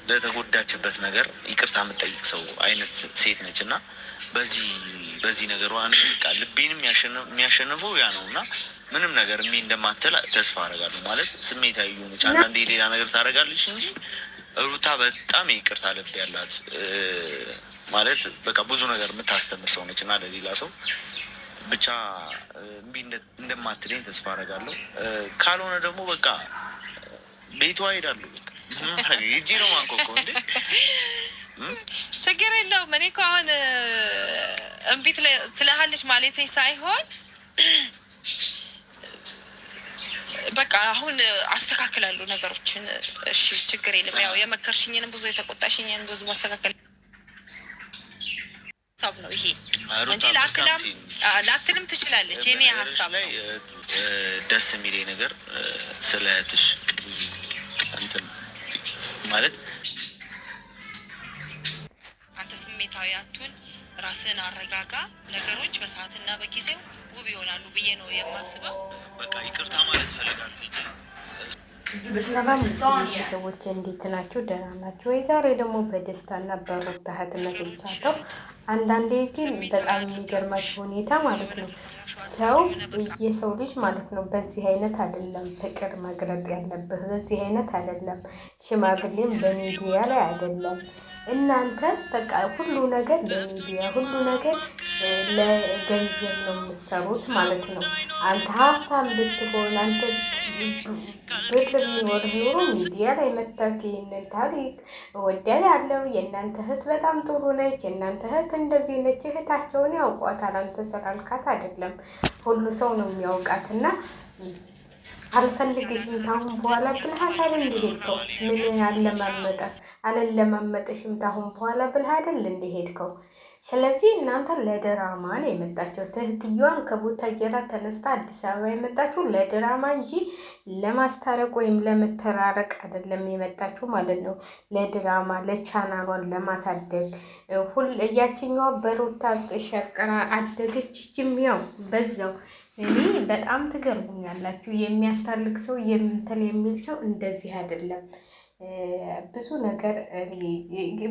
ለተጎዳችበት ነገር ይቅርታ የምጠይቅ ሰው አይነት ሴት ነች እና በዚህ ነገሯ ልቤንም የሚያሸንፈው ያ ነው እና ምንም ነገር እንደማትል ተስፋ አደርጋለሁ። ማለት ስሜታዊ ሆነች አንዳንዴ ሌላ ነገር ታደርጋለች እንጂ ሩታ በጣም ይቅርታ ልብ ያላት ማለት በቃ ብዙ ነገር የምታስተምር ሰው ነች እና ለሌላ ሰው ብቻ እንደማትለኝ ተስፋ አደርጋለሁ። ካልሆነ ደግሞ በቃ ቤቷ ሄዳለሁ። ይጂ ነው ማንኮኮ እንዴ ችግር የለውም። እኔ እኮ አሁን እምቢ ትልሃለች ማለት ሳይሆን በቃ አሁን አስተካክላለሁ ነገሮችን። እሺ ችግር የለም። ያው የመከርሽኝንም ብዙ የተቆጣሽኝንም ብዙ ማስተካከል ሀሳብ ነው ይሄ እንጂ ላትልም ትችላለች። የኔ ሀሳብ ነው። ደስ የሚለኝ ነገር ስለ እህትሽ እንትን ማለት አንተ ስሜታዊ አትሁን፣ ራስህን አረጋጋ። ነገሮች በሰዓትና በጊዜው ውብ ይሆናሉ ብዬ ነው የማስበው። በቃ ይቅርታ ማለት እፈልጋለሁ። ሰላም ሰዎች እንዴት ናችሁ? ደህና ናችሁ ወይ? ዛሬ ደግሞ በደስታና በሩታ እህትነት ይቻለው። አንዳንዴ ግን በጣም የሚገርማችሁ ሁኔታ ማለት ነው የሰው ልጅ ማለት ነው በዚህ አይነት አይደለም ፍቅር መግለጥ ያለብህ፣ በዚህ አይነት አይደለም፣ ሽማግሌም በሚዲያ ላይ አይደለም። እናንተ በቃ ሁሉ ነገር ለሚዲያ ሁሉ ነገር ለገንዘብ ነው የምትሰሩት ማለት ነው። አንተ ሀብታም ብትሆን አንተ ብር ቢኖር ኑሮ ሚዲያ ላይ መጥተህ ይህንን ታሪክ እወዳለሁ፣ የእናንተ እህት በጣም ጥሩ ነች፣ የእናንተ እህት እንደዚህ ነች፣ እህታቸውን ያውቋታል። አንተ ስላልካት አይደለም ሁሉ ሰው ነው የሚያውቃት እና አልፈልግሽም ታሁን በኋላ ብልሃት አይደል እንደሄድከው? ምን አለለማመጥሽም ታሁን በኋላ ብልህ አይደል እንደሄድከው? ስለዚህ እናንተ ለድራማ ነው የመጣችሁ። እህትየዋን ከቡታጀራ ተነስታ አዲስ አበባ የመጣችሁ ለድራማ እንጂ ለማስታረቅ ወይም ለመተራረቅ አይደለም የመጣችሁ ማለት ነው። ለድራማ ለቻናሏን ለማሳደግ ያችኛዋ በሩታ ሸቅራ አደገች፣ ይችም ያው በዛው። እኔ በጣም ትገርሙኛላችሁ። የሚያስታልቅ ሰው የምንትን የሚል ሰው እንደዚህ አይደለም። ብዙ ነገር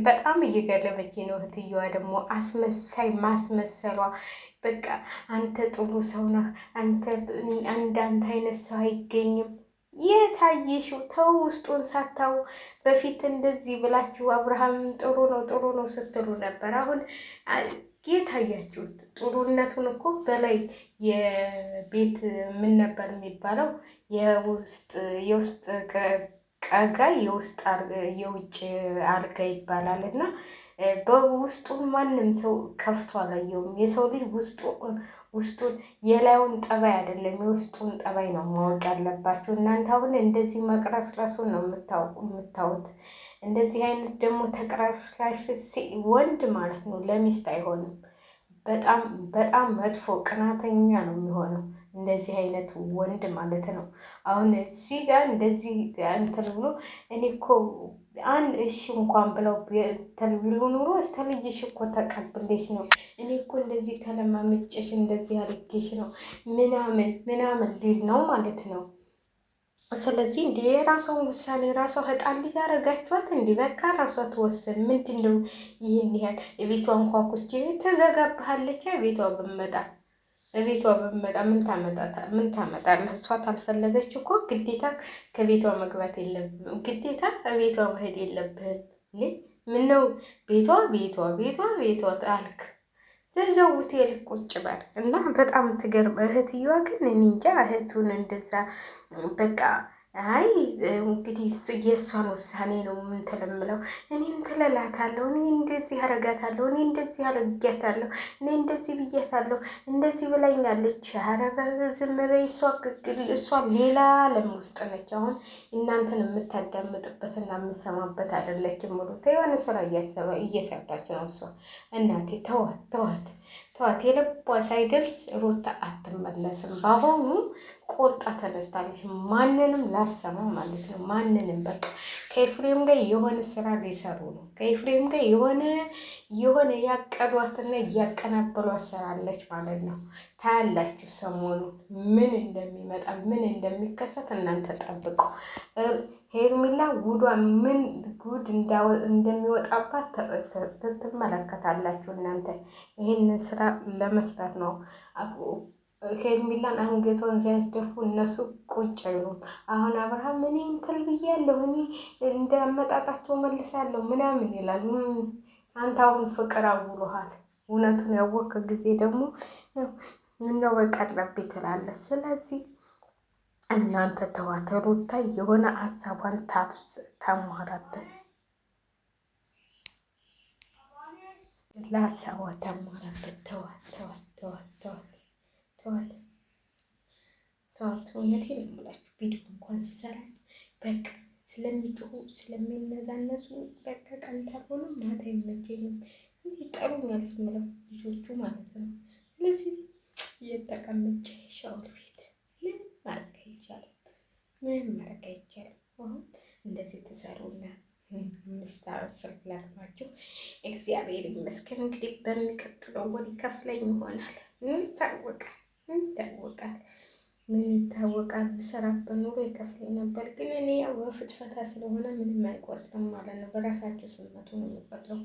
በጣም እየገረመች ነው። እህትየዋ ደግሞ አስመሳይ ማስመሰሏ በቃ አንተ ጥሩ ሰው ነህ፣ እንዳንተ አይነት ሰው አይገኝም። የታየሽው ተው፣ ውስጡን ሳታው በፊት እንደዚህ ብላችሁ አብርሃም ጥሩ ነው ስትሉ ነበር። አሁን የታያችሁት ጥሩነቱን እኮ በላይ የቤት ምን ነበር የሚባለው የውስጥ ቀጋ የውጭ አልጋ ይባላል። እና በውስጡ ማንም ሰው ከፍቶ አላየውም። የሰው ልጅ ውስጡን የላዩን ጠባይ አይደለም የውስጡን ጠባይ ነው ማወቅ ያለባቸው። እናንተ አሁን እንደዚህ መቅረስረሱን ነው የምታዩት። እንደዚህ አይነት ደግሞ ተቀራራሽ ወንድ ማለት ነው ለሚስት አይሆንም። በጣም መጥፎ ቅናተኛ ነው የሚሆነው እንደዚህ አይነት ወንድ ማለት ነው። አሁን እዚህ ጋር እንደዚህ እንትን ብሎ እኔ እኮ እሺ እንኳን ብለው ተልቢሉ ኑሮ እስተልይሽ እኮ ተቀብለሽ ነው፣ እኔ እኮ እንደዚህ ተለማምጬሽ እንደዚህ አድርጌሽ ነው ምናምን ሊል ነው ማለት ነው። ስለዚህ እንደ የራሷን ውሳኔ ራሷ ህጣን ልጅ አረጋችኋት። እንዲህ በቃ ራሷ ትወስን። ምንድን ነው ይህን ያህል የቤቷ እንኳኩቼ ተዘጋብሃለች። ቤቷ ብመጣ ምን ታመጣለህ? እሷ ታልፈለገች እኮ ግዴታ ከቤቷ መግባት የለብህም፣ ግዴታ ቤቷ መሄድ የለብህም። ምነው ቤቷ አልክ? ዘዘው ሆቴል ቁጭ በል እና በጣም ትገርም እህትየዋ። ግን እኔ እንጃ እህቱን እንደዛ በቃ አይ እንግዲህ የእሷን ውሳኔ ነው የምንትለምለው። እኔ እንትለላታለሁ፣ እኔ እንደዚህ አረጋታለሁ፣ እኔ እንደዚህ አረጊያታለሁ፣ እኔ እንደዚህ ብያታለሁ፣ እንደዚህ ብላኛለች። ኧረ ዝም በይ። እሷ ሌላ ዓለም ውስጥ ነች። አሁን እናንተን የምታዳምጥበትና የምሰማበት አይደለችም። ሙሉት የሆነ ስራ እየሰራች ነው እሷ። እናቴ ተዋት። የልቧ ሳይደርስ ሩታ አትመለስም። በአሁኑ ቆርጣ ተነስታለች። ማንንም ላሰማ ማለት ነው። ማንንም በቃ ከኤፍሬም ጋር የሆነ ስራ ሊሰሩ ነው። ከኤፍሬም ጋር የሆነ ያቀዷትና እያቀናበሏት ስራለች ማለት ነው። ታያላችሁ ሰሞኑ ምን እንደሚመጣ ምን እንደሚከሰት እናንተ ጠብቁ። ሄርሜላ ጉዷ ምን ጉድ እንደሚወጣባት ትመለከታላችሁ እናንተ። ይህንን ስራ ለመስራት ነው ሄርሜላን አንገቷን ሲያስደፉ እነሱ ቁጭ አይሉም። አሁን አብርሃም እኔ እንትን ብያለሁ እኔ እንዳመጣጣቸው መልሳለሁ ምናምን ይላል። አንተ አሁን ፍቅር አውሎሃል። እውነቱን ያወቅክ ጊዜ ደግሞ ምነው በቀረብኝ ትላለህ። ስለዚህ እናንተ ተዋት። ሩታ የሆነ ሀሳቧን ታሟራብን ለሀሳቧ ታሟራብን። ተዋት ተዋት ተዋት ተዋት ተዋት ተዋት። እውነቴን ነው የምላችሁ። ቪዲዮ እንኳን ሲሰራ በቃ ስለሚጮሁ ስለሚነዛነሱ በቃ ቀን ካልሆነ ማታ አይመቸኝም። እንዲህ ጠሩኛል የምለው ልጆቹ ማለት ነው። ስለዚህ እየተቀመጨ ሻወር ቤት ምንም ማድረግ አይቻልም። ምንም ማድረግ አይቻልም። አሁን እንደዚህ ተሰሩና ምስላችሁ እግዚአብሔር ይመስገን። እንግዲህ በሚቀጥለው ወር ይከፍለኝ ይሆናል። ይታወቃል። ምን ይታወቃል። ብሰራበት ኑሮ ይከፍለኝ ነበር። ግን እኔ ያው በፍትፈታ ስለሆነ ምንም አይቆጥርም ማለት ነው። በራሳቸው ስመቱ ነው የሚቆጥረው።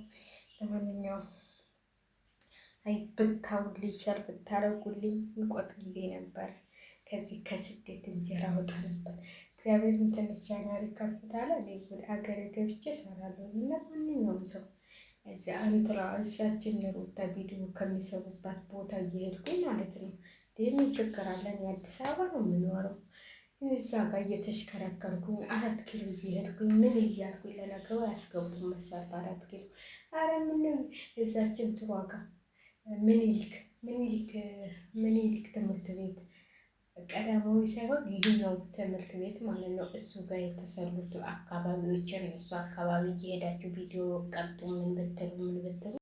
ለማንኛውም አይ ብታውልኝ ሸር ብታረጉልኝ ይቆጥርልኝ ነበር። ከዚህ ከስደት እንጀራ ወጣ ነበር። እግዚአብሔርን ትንሽ ጃንዋሪ ከፍታለ ወደ ሀገር ገብቼ እሰራለሁ። እና ማንኛውም ሰው እዛችን ሩታ ቪዲዮ ከሚሰሩባት ቦታ እየሄድኩኝ ማለት ነው። ምን ችግር አለን? የአዲስ አበባ ነው የምኖረው። እዛ ጋር እየተሽከረከርኩኝ 4 ኪሎ እየሄድኩኝ ምን እያልኩኝ ለነገሩ ያስገቡን መሳል በ4 ኪሎ። አረ ምን እዛችን ትሯጋ ምኒልክ ትምህርት ቤት ቀዳማዊ ሳይሆን ይህኛው ትምህርት ቤት ማለት ነው። እሱ ጋር የተሰሩት አካባቢዎችን እሱ አካባቢ እየሄዳችሁ ቪዲዮ ቀርጡ ምን ብትሉ